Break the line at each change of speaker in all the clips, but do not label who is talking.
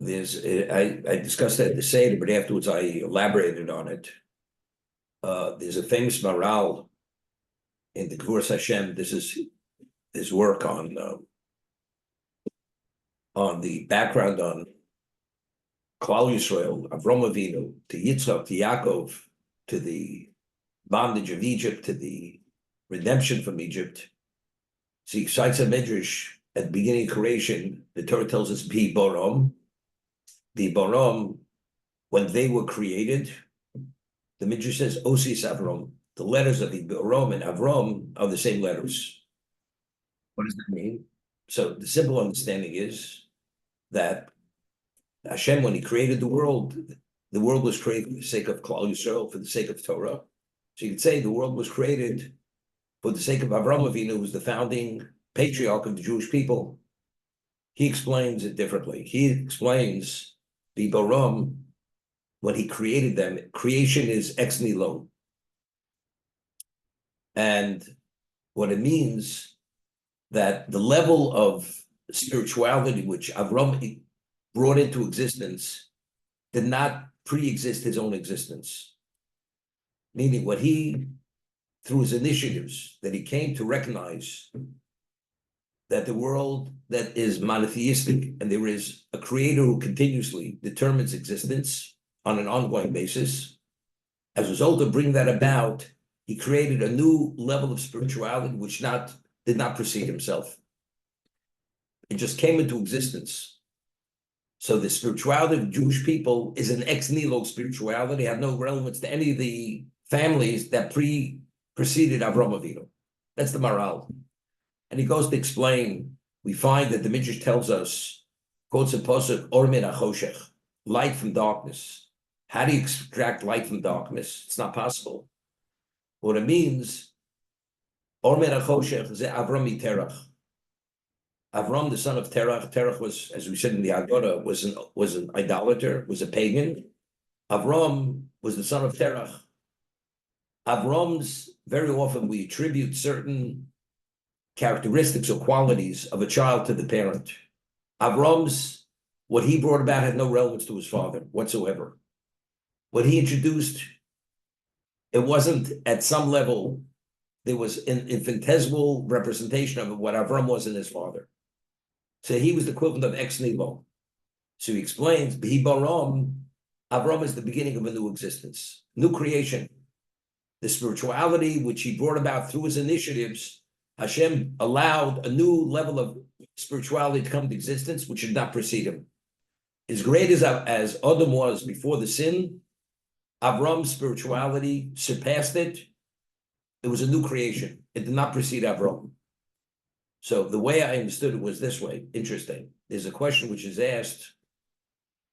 I discussed that at the Seder, but afterwards I elaborated on it. There's a famous Maral in the Gvuras Hashem. This is his work on the background on Klal Yisrael, Avram Avinu, to Yitzchak, to Yaakov, to the bondage of Egypt, to the redemption from Egypt. So he cites a midrash at the beginning of creation. The Torah tells us, Bi Borom. The Borom, when they were created, the midrash says, Osis Avram. The letters of the Borom and Avram are the same letters. What does that mean? So the simple understanding is that Hashem, when he created the world was created for the sake of Klal Yisrael, for the sake of Torah. So you could say the world was created for the sake of Avram Avinu, who was the founding patriarch of the Jewish people. He explains it differently. He explains the Borom, when he created them, creation is ex nihilo. And what it means that the level of spirituality which Avram brought into existence did not pre-exist his own existence. Meaning what he, through his initiatives, that he came to recognize that the world that is monotheistic and there is a creator who continuously determines existence on an ongoing basis. As a result of bringing that about, he created a new level of spirituality which did not precede himself. It just came into existence. So the spirituality of Jewish people is an ex nihilo spirituality, had no relevance to any of the families that preceded Avram Avinu. That's the Maral. And he goes to explain, we find that the Midrash tells us, quotes a pasuk, Or min hachoshech, light from darkness. How do you extract light from darkness? It's not possible. What it means, Or min hachoshech is Avram Terach. Avram, the son of Terach. Terach was, as we said in the Agora, was an idolater, was a pagan. Avram was the son of Terach. Avram's, very often we attribute certain characteristics or qualities of a child to the parent. Avram's, what he brought about had no relevance to his father whatsoever. What he introduced, it wasn't at some level, there was an infinitesimal representation of what Avram was in his father. So he was the equivalent of ex nihilo. So he explains, B'hi Borom, Avram is the beginning of a new existence, new creation. The spirituality which he brought about through his initiatives, Hashem allowed a new level of spirituality to come to existence, which did not precede him. As great as Adam was before the sin, Avram's spirituality surpassed it. It was a new creation. It did not precede Avram. So the way I understood it was this way. Interesting. There's a question which is asked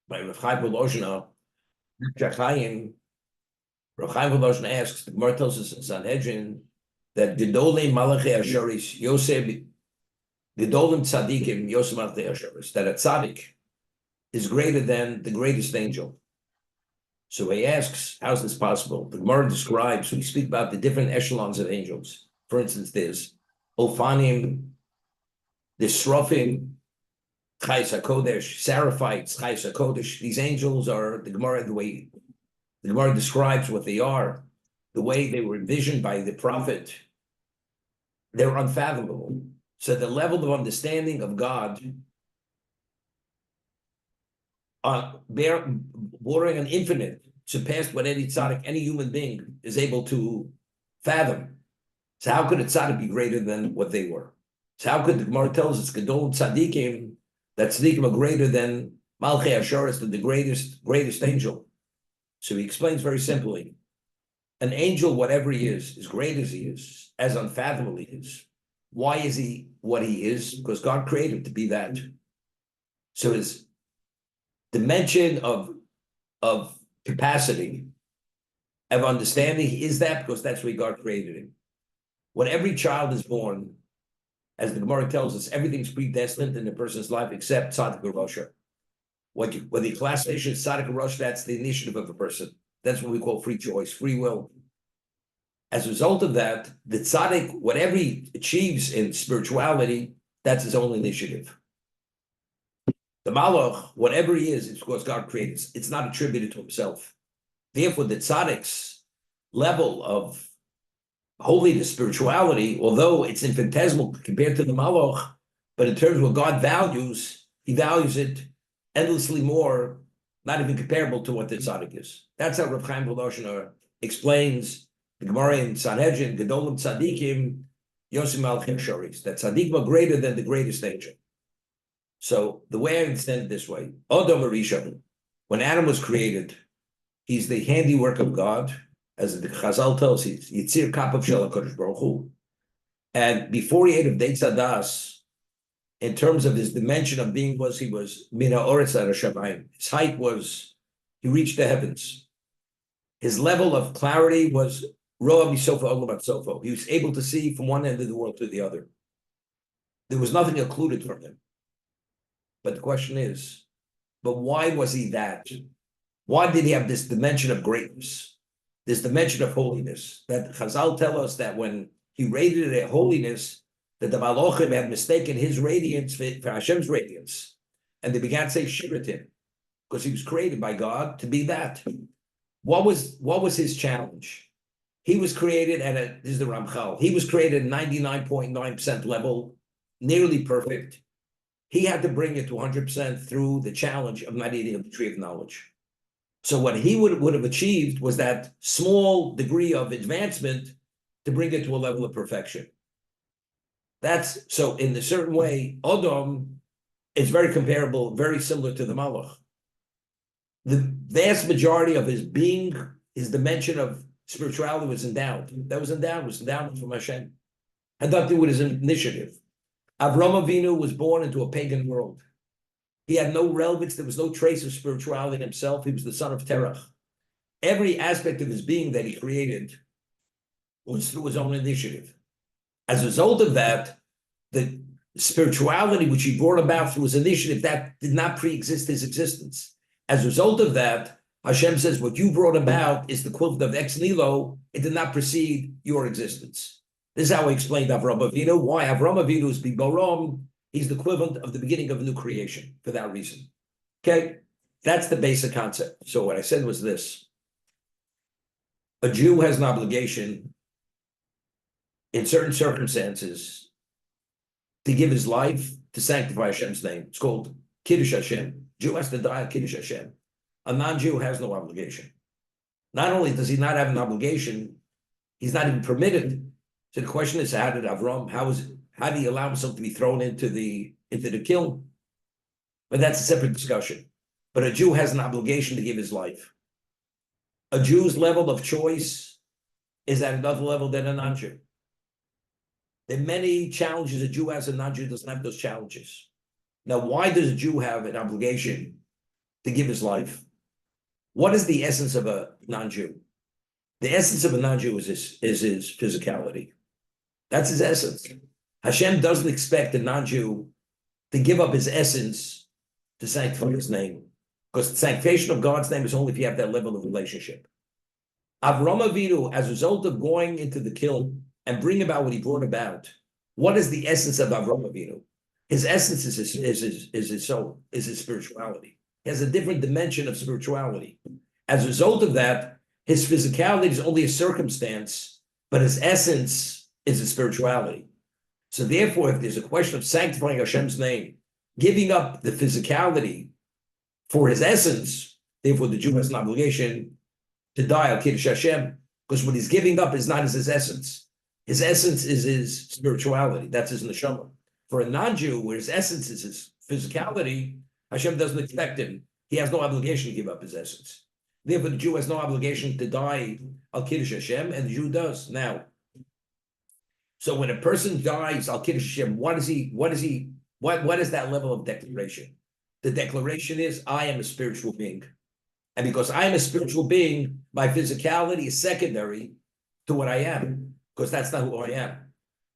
by Rav Chaim Volozhiner. Rav Chaim Volozhiner asks, the Gemara tells us in Sanhedrin that Gedolei Malachei Asheris Yosef, Gedolim Tzadikim Yosef Malachei Asheris, that a tzaddik is greater than the greatest angel. So he asks, how's this possible? The Gemara describes, we speak about the different echelons of angels. For instance, there's Ophanim, there's Srafim, Chayes HaKodesh, Seraphites, Chayes HaKodesh. These angels are, the way the Gemara describes what they are, the way they were envisioned by the prophet, they're unfathomable. So the level of understanding of God, bordering on infinite, surpassed what any tzaddik, any human being is able to fathom. So how could a tzaddik be greater than what they were? So how could the Gemara tell us it's Gedol Tzadikim, that tzaddikim are greater than Malchei Asheris, the greatest angel? So he explains very simply, an angel, whatever he is, as great as he is, as unfathomable he is. Why is he what he is? Because God created him to be that. So his dimension of capacity, of understanding, is that because that's where God created him. When every child is born, as the Gemara tells us, everything's predestined in a person's life except Tzaddik Rasha. What the classification is Tzaddik Rasha, that's the initiative of a person. That's what we call free choice, free will. As a result of that, the tzaddik, whatever he achieves in spirituality, that's his own initiative. The The Malach, whatever he is, it's because God created it. It's not attributed to himself. Therefore, the Tzaddik's level of holiness, spirituality, although it's infinitesimal compared to the Malach, but in terms of what God values, he values it endlessly more, not even comparable to what the tzaddik is. That's how Rav Chaim Voloshin explains the Gemara in Sanhedrin, Gedolim Tzadikim, Yosim Al Shoris, that tzaddikim are greater than the greatest angel. So the way I understand it this way, Adam Rishon, when Adam was created, he's the handiwork of God, as the Chazal tells us, Yitzir Kapav Shel HaKadosh Baruch Hu. And before he ate of Deitz Hadas, in terms of his dimension of being, he was Mina Oretz Shamayim. His height was, he reached the heavens. His level of clarity was Roa Misofa Olamat Sofo. He was able to see from one end of the world to the other. There was nothing occluded from him. But the question is, but why was he that? Why did he have this dimension of greatness, this dimension of holiness? That Chazal tell us that when he rated it at holiness, that the Malachim had mistaken his radiance for Hashem's radiance. And they began to say Shiratim, because he was created by God to be that. What was his challenge? He was created this is the Ramchal, he was created at 99.9% level, nearly perfect. He had to bring it to 100% through the challenge of not eating of the tree of knowledge. So what he would have achieved was that small degree of advancement to bring it to a level of perfection. That's so in a certain way, Adam is very comparable, very similar to the Malach. The vast majority of his being, his dimension of spirituality was endowed. That was endowed from Hashem. Had nothing to do with his initiative. Avram Avinu was born into a pagan world. He had no relevance. There was no trace of spirituality in himself. He was the son of Terach. Every aspect of his being that he created was through his own initiative. As a result of that, the spirituality which he brought about through his initiative, that did not pre-exist his existence. As a result of that, Hashem says, what you brought about is the equivalent of ex nihilo. It did not precede your existence. This is how I explained Avram Avinu. Why Avram Avinu is Biborom? He's the equivalent of the beginning of a new creation for that reason. Okay? That's the basic concept. So what I said was this. A Jew has an obligation in certain circumstances to give his life to sanctify Hashem's name. It's called Kiddush Hashem. Jew has to die at Kiddush Hashem. A non-Jew has no obligation. Not only does he not have an obligation, he's not even permitted. So the question is, how did Avram, how do you allow himself to be thrown into the kiln? But that's a separate discussion. But a Jew has an obligation to give his life. A Jew's level of choice is at another level than a non-Jew. There are many challenges a Jew has, a non-Jew doesn't have those challenges. Now, why does a Jew have an obligation to give his life? What is the essence of a non-Jew? The essence of a non-Jew is his physicality. That's his essence. Hashem doesn't expect a non-Jew to give up his essence to sanctify his name, because the sanctification of God's name is only if you have that level of relationship. Avram Avinu, as a result of going into the kiln and bring about what he brought about, what is the essence of Avram Avinu? His essence is his soul, is his spirituality. He has a different dimension of spirituality. As a result of that, his physicality is only a circumstance, but his essence is his spirituality. So therefore, if there's a question of sanctifying Hashem's name, giving up the physicality for his essence, therefore the Jew has an obligation to die al Kiddush Hashem, because what he's giving up is not his essence. His essence is his spirituality. That's his neshama. For a non-Jew, where his essence is his physicality, Hashem doesn't expect him. He has no obligation to give up his essence. Therefore, the Jew has no obligation to die al Kiddush Hashem, and the Jew does. Now, so when a person dies al Kiddush Hashem, what is that level of declaration? The declaration is, I am a spiritual being. And because I am a spiritual being, my physicality is secondary to what I am, because that's not who I am.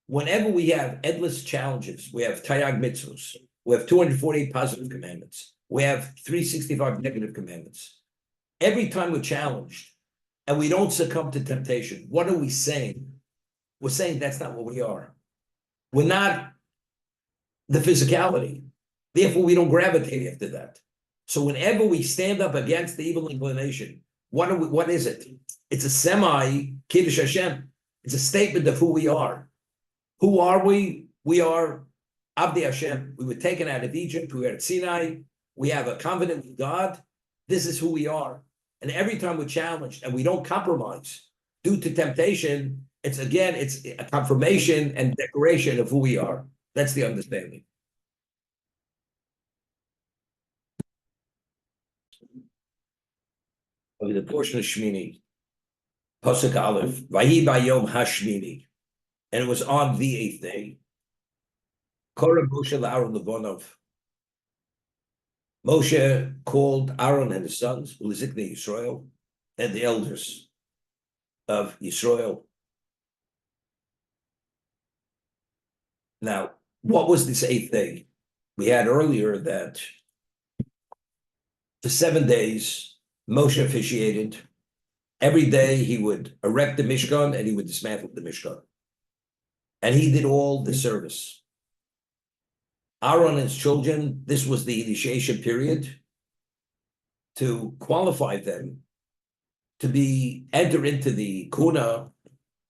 Whenever we have endless challenges, we have Tayag Mitzvos, we have 248 positive commandments, we have 365 negative commandments. Every time we're challenged and we don't succumb to temptation, what are we saying? We're saying that's not what we are. We're not the physicality. Therefore, we don't gravitate after that. So whenever we stand up against the evil inclination, what is it? It's a semi-Kiddush Hashem. It's a statement of who we are. Who are we? We are Abdi Hashem. We were taken out of Egypt. We were at Sinai. We have a covenant with God. This is who we are. And every time we're challenged and we don't compromise due to temptation, it's a confirmation and declaration of who we are. That's the understanding. Okay, the portion of Shmini, Pasuk Aleph, Vayi Bayom Hashmini, and it was on the 8th day. Korah Moshe Aaron Levonov. Moshe called Aaron and his sons, Ulizikne Yisrael, and the elders of Yisrael. Now, what was this 8th day? We had earlier that for 7 days, Moshe officiated. Every day he would erect the Mishkan and he would dismantle the Mishkan. And he did all the service. Aaron and his children, this was the initiation period to qualify them to enter into the Kuna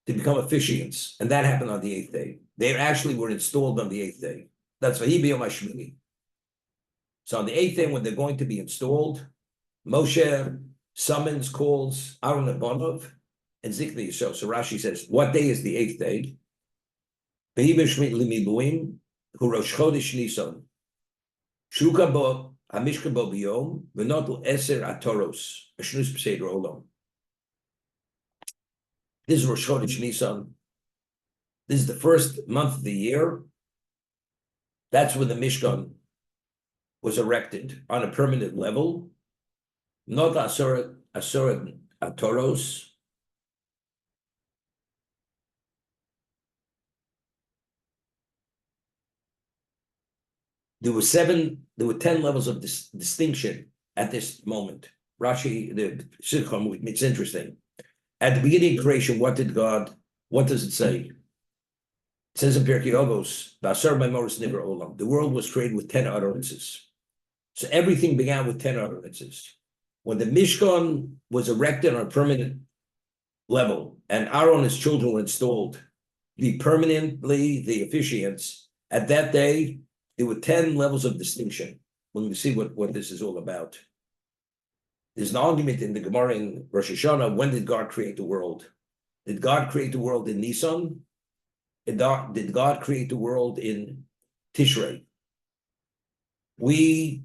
to become officiants. And that happened on the 8th day. They actually were installed on the 8th day. That's Vahi B'Yom HaShmini. So on the 8th day, when they're going to be installed, Moshe summons, calls Aaron and Bonov and Zikni Yisrael. So Rashi says, what day is the 8th day? Vahi B'Shmit L'Miluim, Hu Rosh Chodesh Nisan. Shuka Bo HaMishkan Bo B'Yom, V'Notel Eser Atoros, Ashnus B'Seder Olam. This is Rosh Chodesh Nisan. This is the first month of the year. That's when the Mishkan was erected on a permanent level. Not Asor Atoros. There were 10 levels of distinction at this moment. Rashi, the Sichon, it's interesting. At the beginning of creation, what does it say? It says in Pirkei Avos, the world was created with 10 utterances. So everything began with 10 utterances. When the Mishkan was erected on a permanent level, and Aaron and his children were installed, the officiants, at that day, there were 10 levels of distinction. When we see what this is all about. There's an argument in the Gemara in Rosh Hashanah, when did God create the world? Did God create the world in Nisan? Did God create the world in Tishrei? We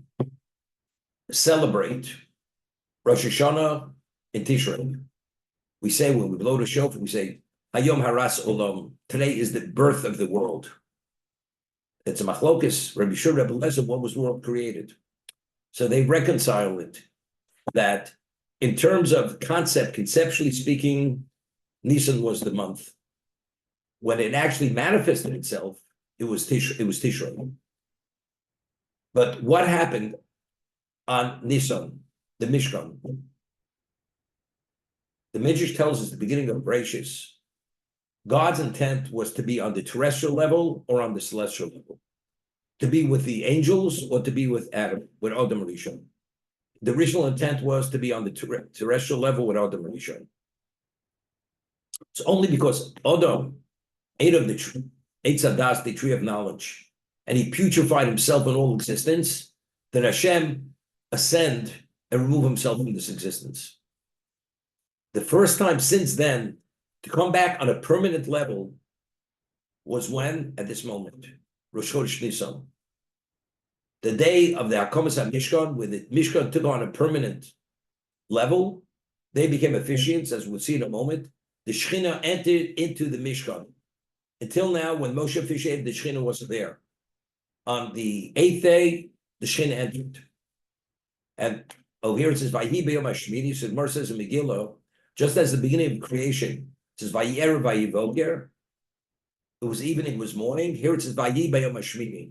celebrate Rosh Hashanah in Tishrei. We say, when we blow the shofar, we say, Hayom Haras Olam. Today is the birth of the world. It's a machlokas, Rabbi Shur, Rabbi Lezer, when was the world created? So they reconcile it, that in terms of conceptually speaking, Nisan was the month. When it actually manifested itself, it was Tishrei. But what happened on Nisan, the Mishkan? The Midrash tells us the beginning of Bereshis, God's intent was to be on the terrestrial level or on the celestial level, to be with the angels or to be with Adam, with Adam Rishon. The original intent was to be on the terrestrial level with Adam Rishon. It's only because Adam ate of the tree, ate Sadas, the tree of knowledge, and he putrefied himself in all existence, that Hashem ascend and remove himself from this existence. The first time since then to come back on a permanent level was when, at this moment, Rosh Chodesh Nisan. The day of the Hakomas HaMishkan, when the Mishkan took on a permanent level, they became officiants, as we'll see in a moment. The Shekhinah entered into the Mishkan. Until now, when Moshe officiated, the Shekhinah wasn't there. On the 8th day, the Shekhinah entered. And here it says, Vayi B'Yom HaShmini, so Mar says in Megillah, just as the beginning of creation, it says, Vayi Erev Vayi Voger, it was evening, it was morning. Here it says, Vayi B'Yom HaShmini.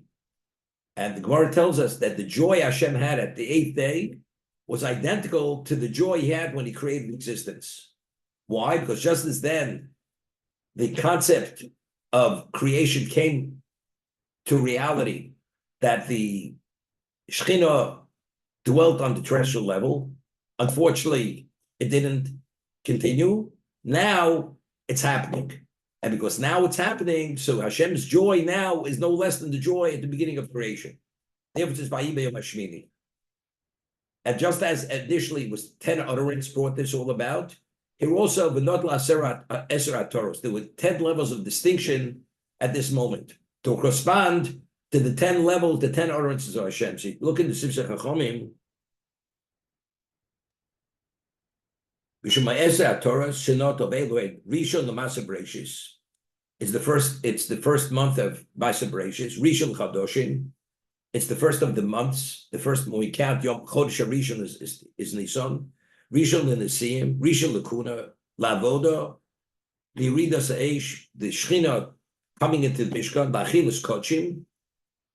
And the Gemara tells us that the joy Hashem had at the 8th day was identical to the joy he had when he created existence. Why? Because just as then, the concept of creation came to reality, that the Shechina dwelt on the terrestrial level. Unfortunately, it didn't continue. Now it's happening. And because now it's happening, so Hashem's joy now is no less than the joy at the beginning of creation. The difference is Vayibei Hashmini. And just as initially it was 10 utterance brought this all about, here also, V'not Eserat Toros, there were 10 levels of distinction at this moment to correspond to the 10 levels, the 10 utterances of Hashem. So look in the Sifsei Chachomim. Eserat Toros, Shenot of Elohim, Rishon L'Masa Bereishis. It's the first month of Masa Bereishis, Rishon Chadoshim. It's the first of the months. The first when we count Yom Chodesh Rishon is Nisan. Rishon L'Nesim, Rishon L'Kuna, Lavoda, L'Yirida Sa'esh, the Shechina coming into the Mishkan, Ba'achilas Kochim,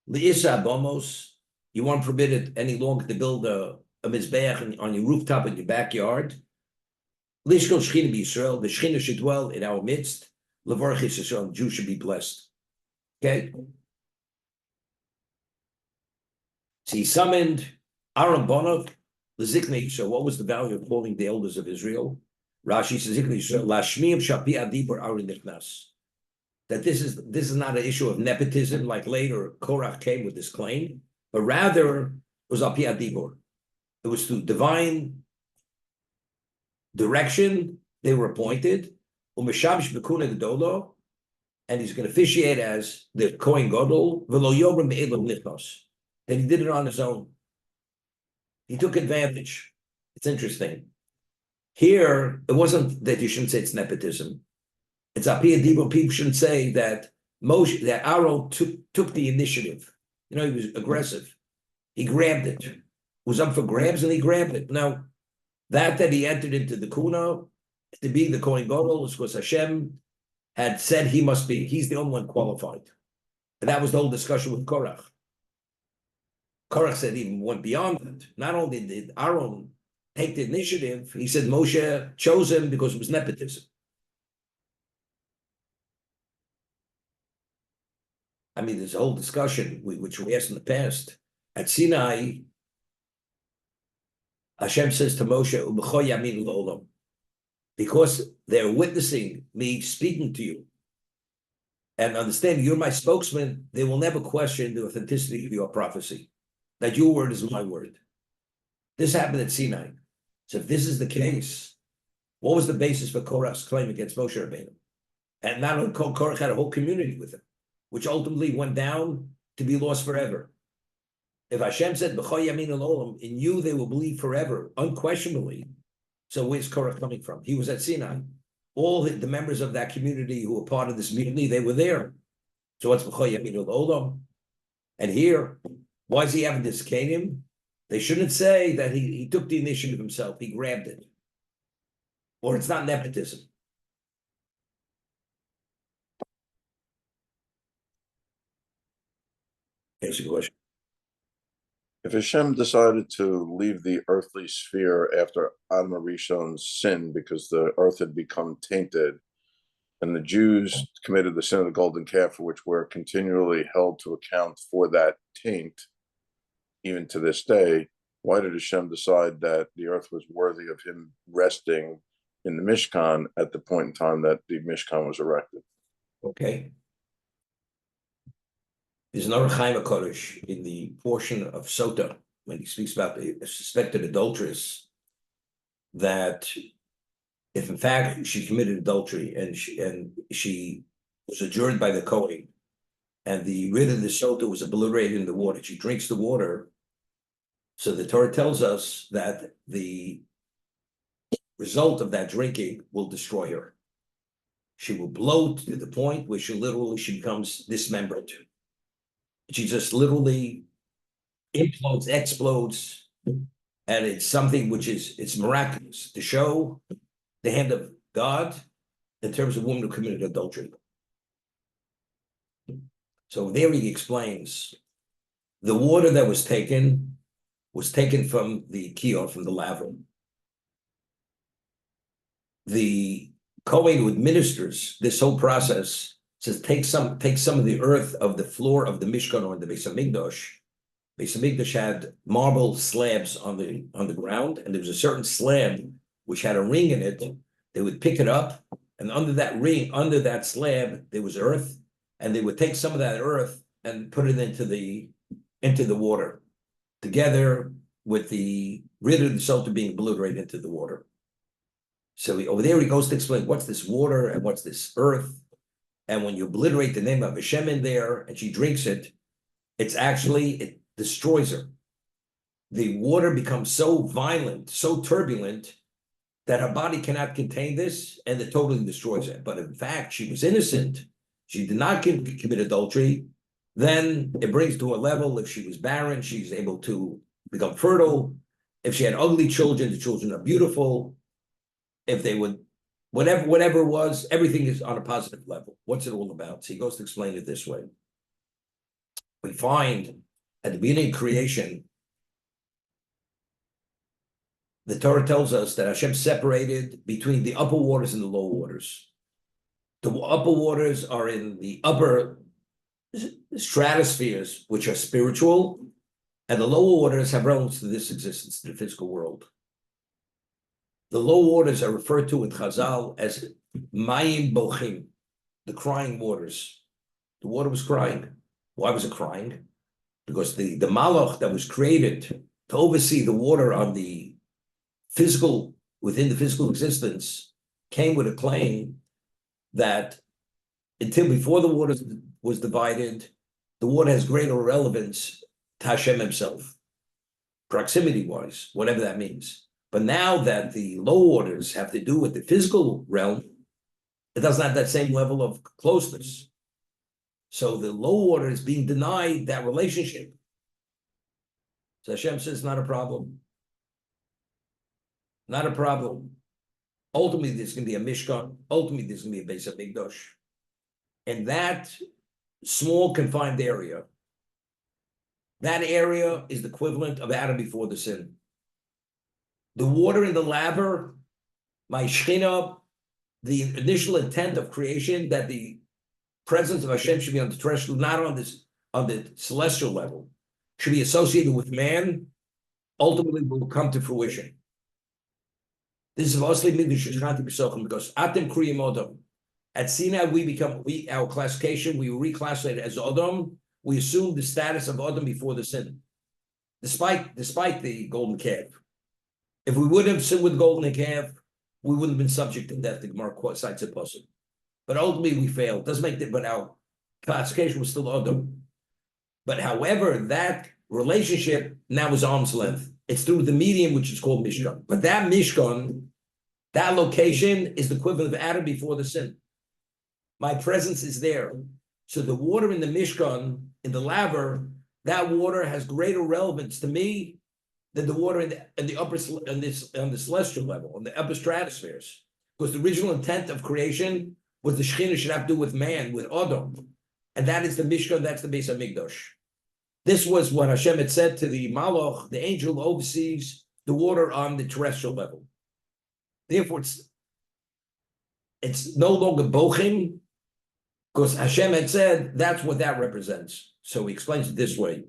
L'Isa Abomos. You won't forbid it any longer to build a Mizbeach on your rooftop in your backyard. Lishkol Shechina B'Yisrael, the Shechina should dwell in our midst. L'Vorach Yisrael, the Jews should be blessed. Okay? So he summoned Aaron Bonov, the Ziknei Yisrael. What was the value of calling the elders of Israel? Rashi says Ziknei Yisrael, Lashmiim Shapi Adibur Aaron Nichnas. That this is not an issue of nepotism like later Korach came with this claim, but rather it was Api Adibur. It was through divine direction they were appointed. Umeshabish Bekuna Gedolo, and he's going to officiate as the Kohen Gadol. V'lo Yobrim Be'elam Nichnas. That he did it on his own. He took advantage. It's interesting. Here, it wasn't that you shouldn't say it's nepotism. It's Apiyah Dibur. People shouldn't say that that Aaron took the initiative. You know, he was aggressive. He grabbed it. It was up for grabs and he grabbed it. Now, that he entered into the Kuna to be the Kohen Gadol was because Hashem had said he's the only one qualified. And that was the whole discussion with Korach. Korach said even went beyond that. Not only did Aaron take the initiative, he said Moshe chose him because it was nepotism. I mean, there's a whole discussion, which we asked in the past. At Sinai, Hashem says to Moshe, U'b'cho yamin l'olam, because they're witnessing me speaking to you and understand you're my spokesman, they will never question the authenticity of your prophecy. That your word is my word. This happened at Sinai. So if this is the case, what was the basis for Korach's claim against Moshe Rabbeinu? And not only Korach had a whole community with him, which ultimately went down to be lost forever. If Hashem said, B'cho yamin l'olam, in you they will believe forever, unquestionably. So where's Korach coming from? He was at Sinai. All the members of that community who were part of this mutiny, they were there. So what's B'cho yamin l'olam? And here, why is he having this Canim? They shouldn't say that he took the initiative himself. He grabbed it. Or it's not nepotism. Here's a question.
If Hashem decided to leave the earthly sphere after Adam Rishon's sin because the earth had become tainted, and the Jews committed the sin of the golden calf, for which we're continually held to account for that taint, even to this day, why did Hashem decide that the earth was worthy of him resting in the Mishkan at the point in time that the Mishkan was erected?
Okay. There's another Chaim HaKadosh in the portion of Sota, when he speaks about the suspected adulteress, that if in fact she committed adultery and she was adjured by the Kohen, and the rid of the Sota was obliterated in the water, she drinks the water. So the Torah tells us that the result of that drinking will destroy her. She will bloat to the point where she becomes dismembered. She just literally implodes, explodes, and it's something which it's miraculous to show the hand of God in terms of women who committed adultery. So there he explains the water that was taken from the Kior, from the laver. The Kohen who administers this whole process says take some of the earth of the floor of the Mishkan or the Beis Hamikdash Beis Hamikdash had marble slabs on the ground, and there was a certain slab which had a ring in it. They would pick it up, and under that ring, under that slab, there was earth, and they would take some of that earth and put it into the water, together with the rid of the salt being obliterated into the water. So over there he goes to explain what's this water and what's this earth. And when you obliterate the name of Hashem in there and she drinks it, it destroys her. The water becomes so violent, so turbulent, that her body cannot contain this, and it totally destroys her. But in fact, she was innocent. She did not commit adultery. Then it brings to a level, if she was barren, she's able to become fertile. If she had ugly children, the children are beautiful. If they would, whatever it was, everything is on a positive level. What's it all about? So he goes to explain it this way. We find at the beginning of creation, the Torah tells us that Hashem separated between the upper waters and the lower waters. The upper waters are in the upper stratospheres, which are spiritual, and the lower waters have relevance to this existence, to the physical world. The lower waters are referred to in Chazal as Mayim Bochim, the crying waters. The water was crying. Why was it crying? Because the Malach that was created to oversee the water on the physical, within the physical existence, came with a claim that until before the water was divided, the water has greater relevance to Hashem himself, proximity-wise, whatever that means. But now that the low waters have to do with the physical realm, it doesn't have that same level of closeness. So the low water is being denied that relationship. So Hashem says, not a problem. Not a problem. Ultimately, there's going to be a Mishkan. Ultimately, there's going to be a Beis Hamikdash. And that small confined area, that area is the equivalent of Adam before the sin. The water in the laver, my Shechina, the initial intent of creation, that the presence of Hashem should be on the terrestrial, not on the celestial level, should be associated with man, ultimately will come to fruition. This is mostly because Atem Kriyim Odom. At Sinai, our classification, we reclassified as Odom. We assumed the status of Odom before the sin, despite the golden calf. If we would have sinned with golden calf, we wouldn't have been subject to death. The Gemara cites it possible. But ultimately, we failed. Doesn't make it, but our classification was still Odom. But however, that relationship now is arm's length. It's through the medium, which is called Mishkan. But that Mishkan, that location is the equivalent of Adam before the sin. My presence is there. So the water in the Mishkan, in the laver, that water has greater relevance to me than the water in the upper on the celestial level, on the upper stratospheres. Because the original intent of creation was the Shekhinah should have to do with man, with Adam. And that is the Mishkan, that's the Beis Hamikdash. This was what Hashem had said to the Malach, the angel who oversees the water on the terrestrial level. Therefore, it's no longer Bochim, because Hashem had said that's what that represents. So he explains it this way.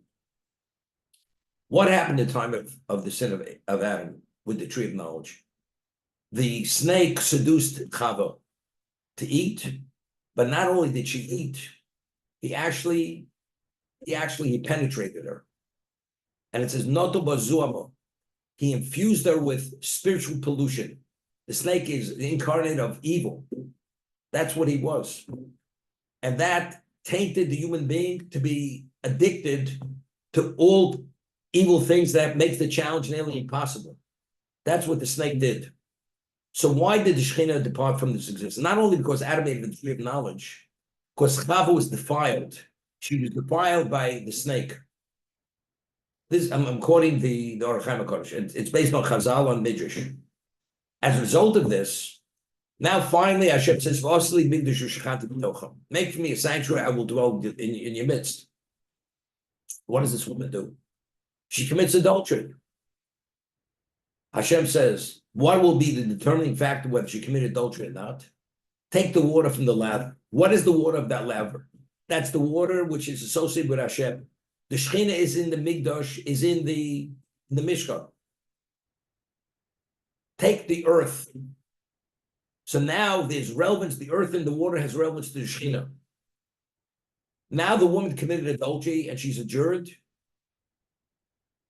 What happened at the time of the sin of Adam with the tree of knowledge? The snake seduced Chava to eat, but not only did she eat, he actually penetrated her. And it says, Noto bazuamo. He infused her with spiritual pollution. The snake is the incarnate of evil. That's what he was. And that tainted the human being to be addicted to all evil things that make the challenge nearly impossible. That's what the snake did. So why did the Shekhinah depart from this existence? Not only because Adam ate the tree of knowledge, because Chava was defiled. She was defiled by the snake. This I'm quoting the Orach Chaim HaKadosh. It's based on Chazal on Midrash. As a result of this, now finally Hashem says, make for me a sanctuary, I will dwell in your midst. What does this woman do? She commits adultery. Hashem says, what will be the determining factor whether she committed adultery or not? Take the water from the laver. What is the water of that laver? That's the water which is associated with Hashem. The Shechina is in the Migdash, is in the Mishkan. Take the earth. So now there's relevance, the earth and the water has relevance to the Shechina. Now the woman committed adultery and she's adjured.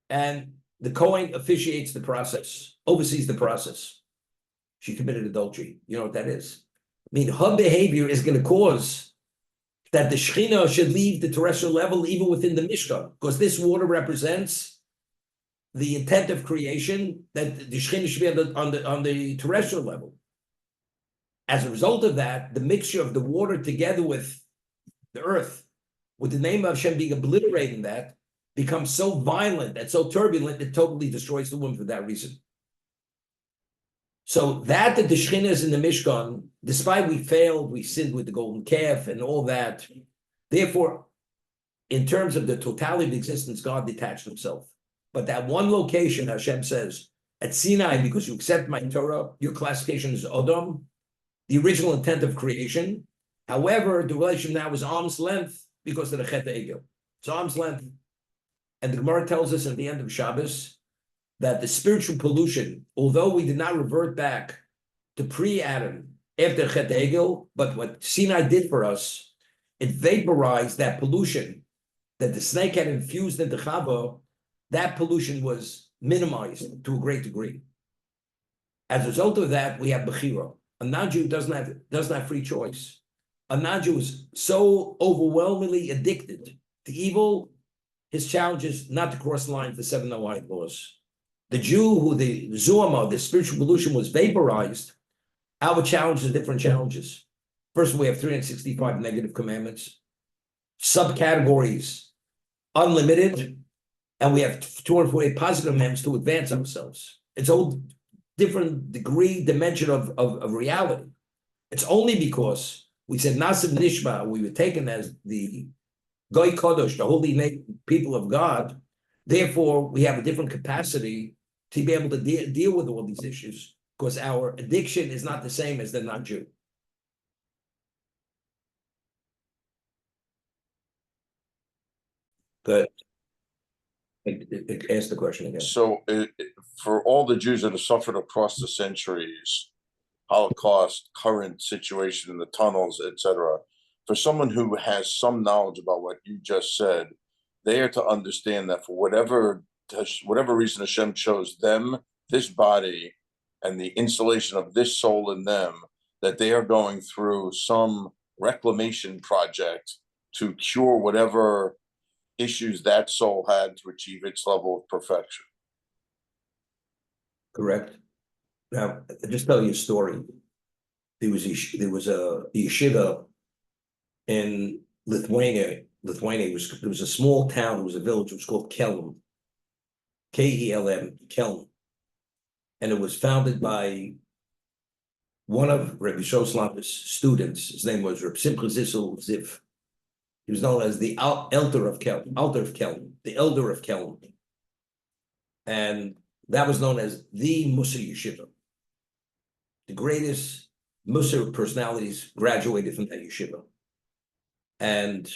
And the Kohen officiates the process, oversees the process. She committed adultery. You know what that is? I mean, her behavior is going to cause that the Shechina should leave the terrestrial level even within the Mishkan, because this water represents the intent of creation, that the Shechina should be on the terrestrial level. As a result of that, the mixture of the water together with the earth, with the name of Hashem being obliterated in that, becomes so violent and so turbulent, it totally destroys the woman for that reason. So that the Shechina is in the Mishkan, despite we failed, we sinned with the golden calf and all that, therefore, in terms of the totality of existence, God detached himself. But that one location, Hashem says, at Sinai, because you accept my Torah, your classification is Odom, the original intent of creation. However, the relation now is arm's length because of the Chet Egel. It's arm's length. And the Gemara tells us at the end of Shabbos that the spiritual pollution, although we did not revert back to pre-Adam after Chet Egel, but what Sinai did for us, it vaporized that pollution that the snake had infused into Chava. That pollution was minimized to a great degree. As a result of that, we have Bechira. A non-Jew doesn't have free choice. A non-Jew is so overwhelmingly addicted to evil, his challenge is not to cross the line of the 7 Noahide laws. The Jew who the Zuama, the spiritual pollution, was vaporized, our challenge is different challenges. First, we have 365 negative commandments, subcategories, unlimited, and we have 248 positive commandments to advance ourselves. It's all different degree, dimension of reality. It's only because we said Nasiv Nishma, we were taken as the Goy Kodosh, the holy people of God. Therefore, we have a different capacity to be able to deal with all these issues, because our addiction is not the same as the non-Jew. Good. Ask the question again.
So for all the Jews that have suffered across the centuries, Holocaust, current situation in the tunnels, etc., for someone who has some knowledge about what you just said, they are to understand that for whatever reason Hashem chose them, this body, and the installation of this soul in them, that they are going through some reclamation project to cure whatever issues that soul had to achieve its level of perfection.
Correct. Now, I'll just tell you a story. There was a yeshiva in Lithuania. Lithuania there was a small town, it was a village, it was called Kelm. Kelm, Kelm. And it was founded by one of Rabbi Shoslam's students. His name was Reb Simcha Zissel Ziv. He was known as the elder of Kelm, the elder of Kelm. And that was known as the Mussar Yeshiva. The greatest Mussar personalities graduated from that yeshiva. And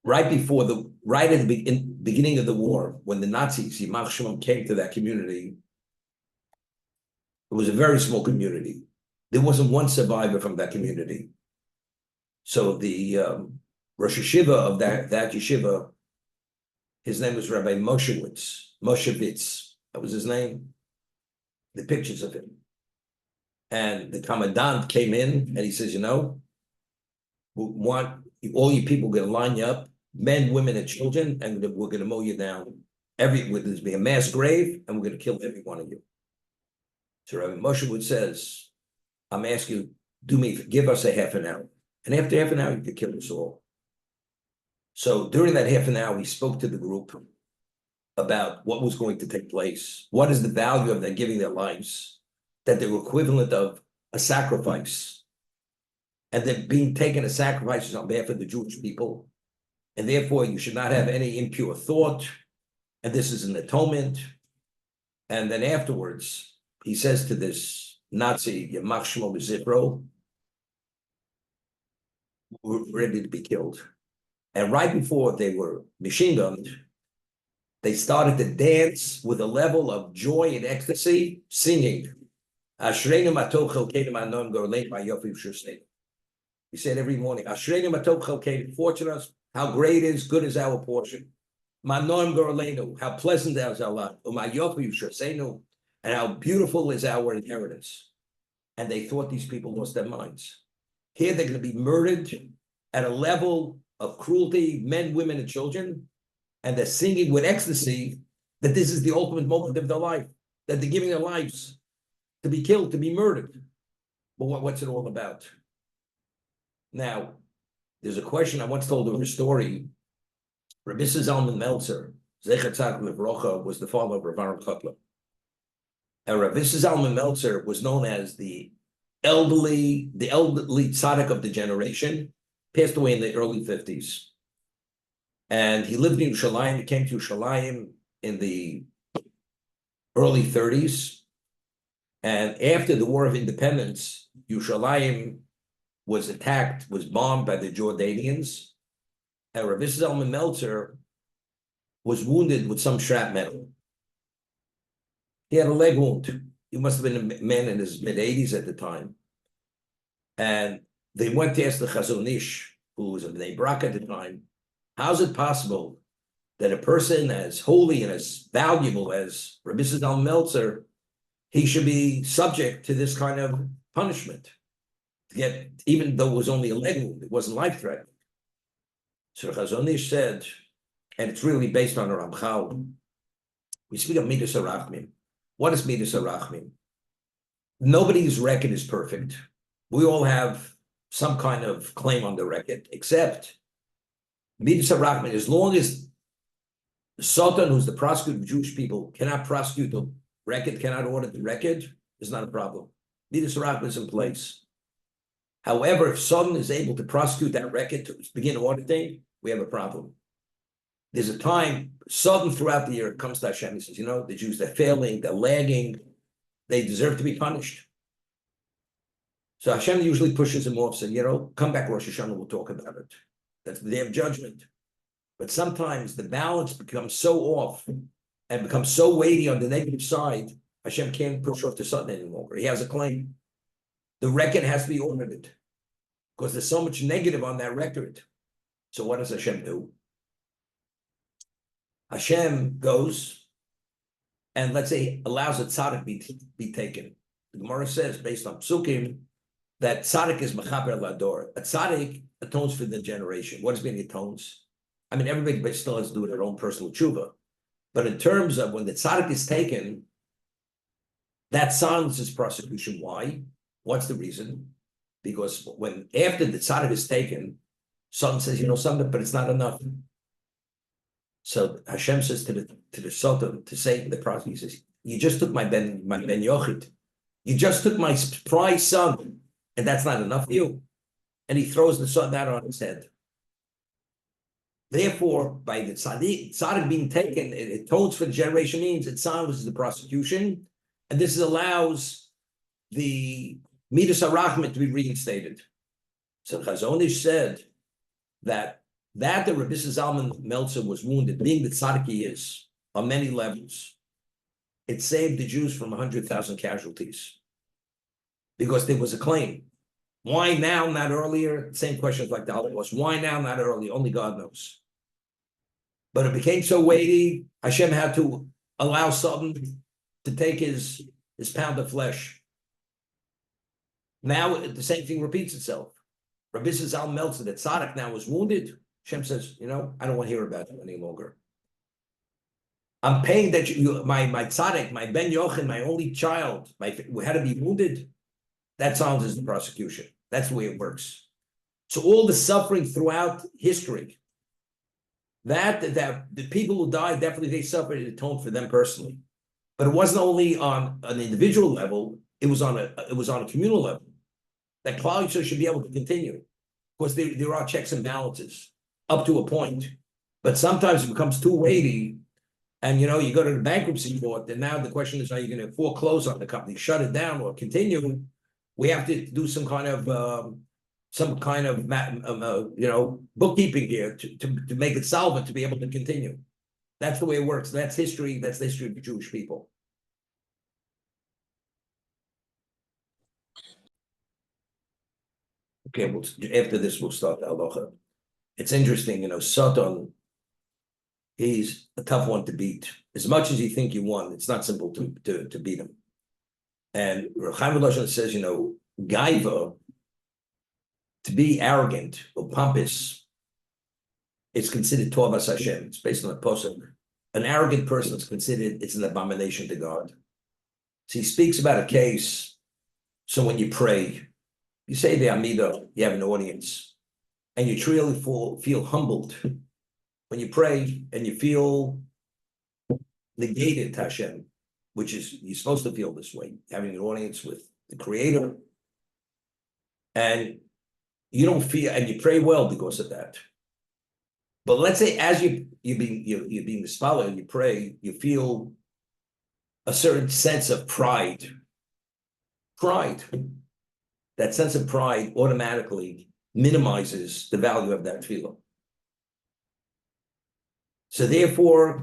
right at the beginning of the war, when the Nazis, Yimach Shemam, came to that community, it was a very small community. There wasn't one survivor from that community. So the Rosh Yeshiva of that yeshiva, his name was Rabbi Moshevitz. That was his name. The pictures of him. And the commandant came in and he says, we want all you people going to line you up, men, women, and children, and we're going to mow you down. There's going to be a mass grave, and we're going to kill every one of you. So Rabbi Moshevitz says, I'm asking you, give us a half an hour. And after half an hour, you could kill us all. So during that half an hour, we spoke to the group about what was going to take place. What is the value of them giving their lives? That they were equivalent of a sacrifice. And they're being taken as sacrifices on behalf of the Jewish people. And therefore, you should not have any impure thought. And this is an atonement. And then afterwards, he says to this Nazi, Yamach Shmo B'Zipro, were ready to be killed. And right before they were machine gunned, they started to dance with a level of joy and ecstasy, singing. Ashreinu matov chelkeinu ma'anom gorlein ma'yofi v'shusneinu. He said every morning, Ashreinu matov chelkeinu, fortunate us, how great is, good is our portion. Ma'anom gorleinu, how pleasant is our life. U'ma'yofi v'shusneinu, and how beautiful is our inheritance. And they thought these people lost their minds. Here they're going to be murdered at a level of cruelty, men, women, and children, and they're singing with ecstasy that this is the ultimate moment of their life, that they're giving their lives to be killed, to be murdered. But what's it all about? Now, there's a question I once told of a story. Rabbi Zalman Meltzer, Zecher Tzaddik Livrocha, was the father of Rav Aharon Kotler. And Rabbi Zalman Meltzer was known as the elderly tzaddik of the generation, passed away in the early 50s. And he lived in Yerushalayim. He came to Yerushalayim in the early 30s. And after the War of Independence, Yerushalayim was attacked, was bombed by the Jordanians. And Rabbi Zalman Meltzer was wounded with some shrapnel. He had a leg wound. He must have been a man in his mid-80s at the time. And they went to ask the Chazon Ish, who was a Bnei Brak at the time, how's it possible that a person as holy and as valuable as Rabbi Zalman Meltzer, he should be subject to this kind of punishment? Even though it was only a leg wound, it wasn't life-threatening. So Chazon Ish said, and it's really based on a Ramchal, we speak of Midas HaRachmim. What is Midas HaRachmim? Nobody's record is perfect. We all have some kind of claim on the record, except Midas HaRachmim, as long as the Sultan, who's the prosecutor of Jewish people, cannot prosecute the record, cannot audit the record, it's not a problem. Midas HaRachmim is in place. However, if Sultan is able to prosecute that record to begin auditing, we have a problem. There's a time, Sultan throughout the year comes to Hashem, he says, you know, the Jews, they're failing, they're lagging, they deserve to be punished. So Hashem usually pushes him off, saying, you know, come back Rosh Hashanah, we'll talk about it. That's the day of judgment. But sometimes the balance becomes so off and becomes so weighty on the negative side, Hashem can't push off the Sultan any longer. He has a claim. The record has to be audited because there's so much negative on that record. So what does Hashem do? Hashem goes and, let's say, allows a tzaddik be taken. The Gemara says, based on psukim, that tzaddik is mechaper lador. A tzaddik atones for the generation. What does mean atones? I mean, everybody still has to do their own personal tshuva. But in terms of when the tzaddik is taken, that silences prosecution. Why? What's the reason? Because after the tzaddik is taken, someone says, you know something, but it's not enough. So Hashem says to the Sultan, to say to the prosecutor, he says, you just took my ben Yochid. You just took my prized son, and that's not enough for you. And he throws the son out on his head. Therefore, by the tzaddik being taken, it atones for the generation, means it silences the prosecution, and this allows the Midas HaRachmim to be reinstated. So Chazon Ish said that the Rabbi Zalman Meltzer was wounded, being the tzaddik he is, on many levels, it saved the Jews from 100,000 casualties. Because there was a claim. Why now, not earlier? Same questions like the Holocaust. Why now, not earlier? Only God knows. But it became so weighty, Hashem had to allow Sultan to take his pound of flesh. Now the same thing repeats itself. Rabbi Zalman Meltzer, the tzaddik now was wounded. Hashem says, you know, I don't want to hear about you any longer. I'm paying that my tzaddik, my ben Yochanan, my only child, had to be wounded. That silences the prosecution. That's the way it works. So all the suffering throughout history, that the people who died, definitely they suffered, it atoned for them personally. But it wasn't only on an individual level, it was on a communal level. That Klal Yisrael should be able to continue. Of course, there are checks and balances up to a point. But sometimes it becomes too weighty, and you go to the bankruptcy court, and now the question is, are you going to foreclose on the company, shut it down, or continue? We have to do some kind of some kind of bookkeeping here to make it solvent to be able to continue. That's the way it works. That's history. That's the history of the Jewish people. Okay, after this we'll start the halacha. It's interesting, Satan. He's a tough one to beat. As much as you think you won, it's not simple to beat him. And Rav Chaim Volozhin says, gaiva, to be arrogant or pompous, it's considered tovas Hashem. It's based on a posuk. An arrogant person is considered, it's an abomination to God. So he speaks about a case. So when you pray, you say the Amidah, you have an audience, and you truly feel humbled. When you pray and you feel negated to Hashem, which is, you're supposed to feel this way, having an audience with the Creator, and you don't feel, and you pray well because of that. But let's say as you're being the scholar and you pray, you feel a certain sense of pride. That sense of pride automatically minimizes the value of that tefillah. So therefore,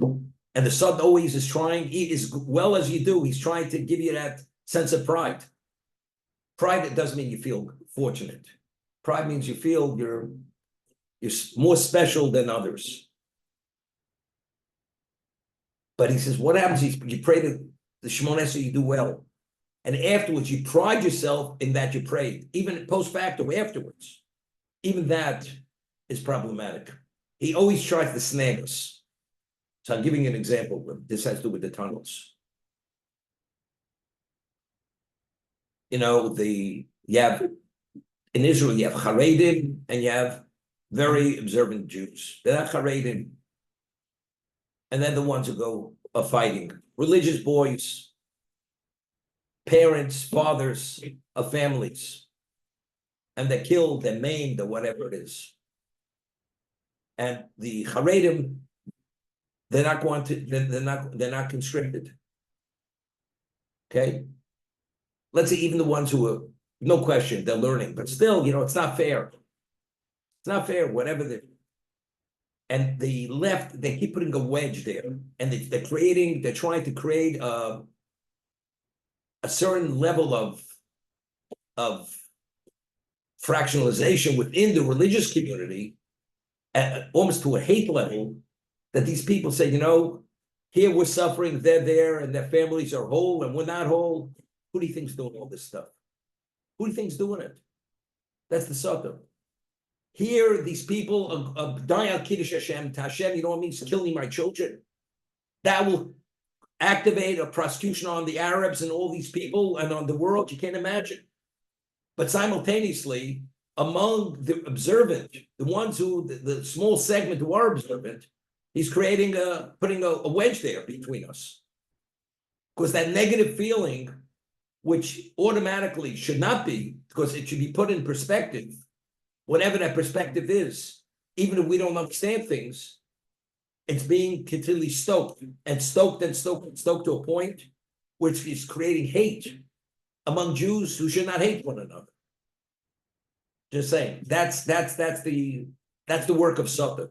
and the Son always is trying, as well as you do, he's trying to give you that sense of pride. Pride, it doesn't mean you feel fortunate. Pride means you feel you're more special than others. But he says, what happens is you pray the Shemona Esrei, you do well. And afterwards, you pride yourself in that you prayed, even post facto afterwards. Even that is problematic. He always tries to snag us. So I'm giving you an example. This has to do with the tunnels. In Israel, you have Haredim and you have very observant Jews. They're not Haredim. And then the ones who are fighting. Religious boys, parents, fathers of families. And they're killed, they're maimed, or whatever it is. And the Haredim, they're not constricted. Okay? Let's say even the ones who are, no question, they're learning, but still, it's not fair. It's not fair, whatever they're. And the left, they keep putting a wedge there, and they're trying to create a certain level of fractionalization within the religious community, almost to a hate level, that these people say, here we're suffering, they're there, and their families are whole, and we're not whole. Who do you think's doing all this stuff? Who do you think's doing it? That's the Satan. Here, these people are dying al Kiddush Hashem, to Hashem, it means killing my children. That will activate a prosecution on the Arabs and all these people and on the world, you can't imagine. But simultaneously, among the observant, the ones who, the small segment who are observant, he's putting a wedge there between us. Because that negative feeling, which automatically should not be, because it should be put in perspective, whatever that perspective is, even if we don't understand things, it's being continually stoked to a point which is creating hate among Jews who should not hate one another. Just saying, that's the work of Satan.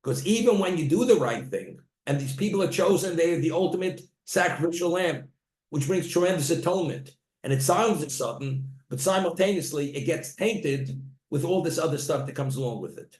Because even when you do the right thing, and these people are chosen, they are the ultimate sacrificial lamb, which brings tremendous atonement. And it sounds like Satan, but simultaneously it gets tainted with all this other stuff that comes along with it.